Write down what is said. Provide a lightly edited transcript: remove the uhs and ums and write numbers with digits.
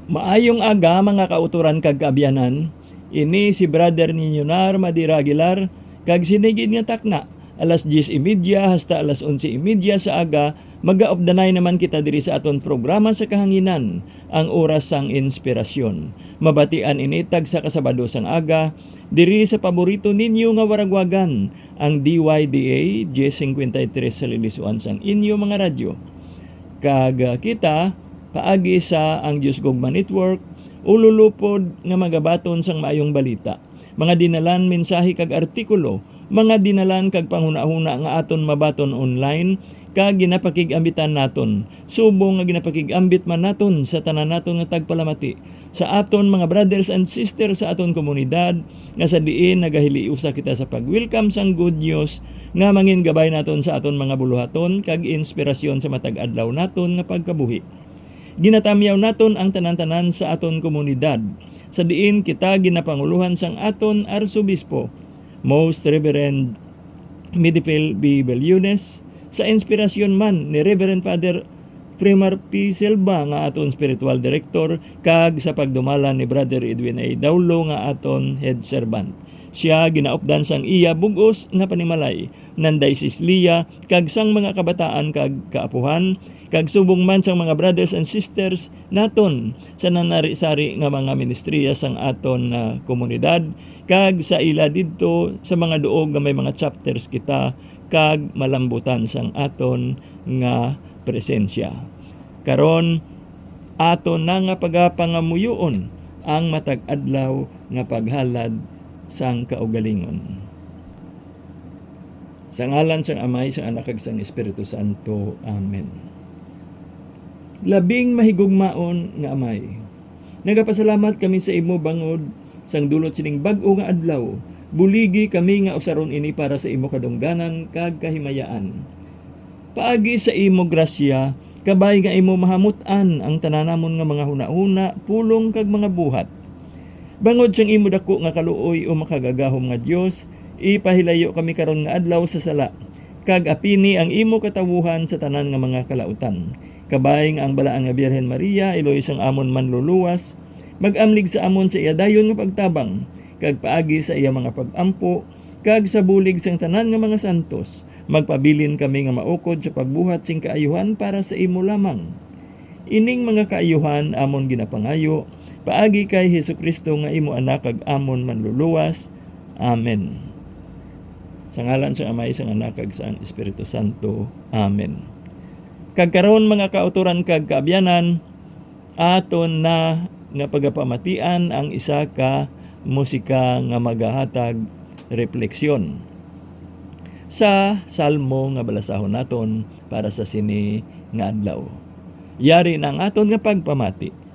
Maayong aga mga kauturan kag kaabyanan, ini si brother ninyo Nar Madira Aguilar, kag sinigid nga takna, alas 10:30 hasta alas 11:30 sa aga, mag-aopdanay naman kita diri sa aton programa sa kahanginan, ang oras sang inspirasyon. Mabatian initag sa kasabado sang aga, diri sa paborito ninyo nga waragwagan, ang DYDA J53 sa lilisuan sang inyo mga radyo. Kag kita paagi sa ang Diyos Gugma Network, ululupod nga magabaton sang maayong balita. Mga dinalan mensahe kag artikulo, mga dinalan kag panghuna-huna nga aton mabaton online, kag ginapakig-ambitan naton. Subong nga ginapakig-ambit man naton sa tanan naton nga tagpalamati sa aton mga brothers and sisters sa aton komunidad nga sa diin nagahiliusa kita sa pag-welcome sang good news nga mangin gabay naton sa aton mga buluhaton kag inspirasyon sa matag adlaw naton nga pagkabuhi. Ginatamyaw naton ang tanan-tanan sa aton komunidad. Sa diin kita ginapanguluhan sang aton arsobispo, Most Reverend Midipil B. Bellunes, sa inspirasyon man ni Reverend Father Fremar P. Silva nga aton spiritual director, kag sa pagdumala ni Brother Edwin A. Daulo nga aton head servant. Siya ginaupdan sang iya bugos nga panimalay nan Diocese Lia kag sang mga kabataan kag kaapuhan, kag subong man sang mga brothers and sisters naton sa nanari-sari nga mga ministriya sang aton komunidad, kag sa ila didto sa mga duog nga may mga chapters kita kag malambutan sang aton nga presensya. Karon aton na nga pagapangamuyoon ang matag adlaw nga paghalad sang kaugalingon. Sa ngalan sang Amay, sang Anak kag sang Espiritu Santo. Amen. Labing mahigugmaon nga Amay, nagapasalamat kami sa imo bangod sang dulot sining bag-o nga adlaw. Buligi kami nga usaron ini para sa imo kadungganan kag kahimayaan. Paagi sa imo grasya, kabay nga imo mahamutan ang tananamon nga mga hunahuna, pulong kag mga buhat. Bangod siyang imo dako nga kaluoy o makagagahom nga Dios, ipahilayo kami karon nga adlaw sa sala, kag apini ang imo katawuhan sa tanan nga mga kalautan. Kabay nga ang balaang nga Birhen Maria, iloy sang amon manluluwas, magamlig sa amon sa iya dayon nga pagtabang, kag paagi sa iya mga pag-ampo, kag sa bulig sang tanan nga mga santos, magpabilin kami nga maukod sa pagbuhat sing kaayuhan para sa imo lamang. Ining mga kaayuhan amon ginapangayo, paagi kay Hesukristo nga imo anak kag amon manluluwas. Amen. Sa ngalan sa Amay, sang Anak kag sang Espiritu Santo. Amen. Kag karon mga kauturan kag kaabyanan, aton na nga pagapamatian ang isa ka musika nga magahatag refleksyon sa salmo nga balasahon naton para sa sini nga adlaw. Yari na ang aton nga pagpamati.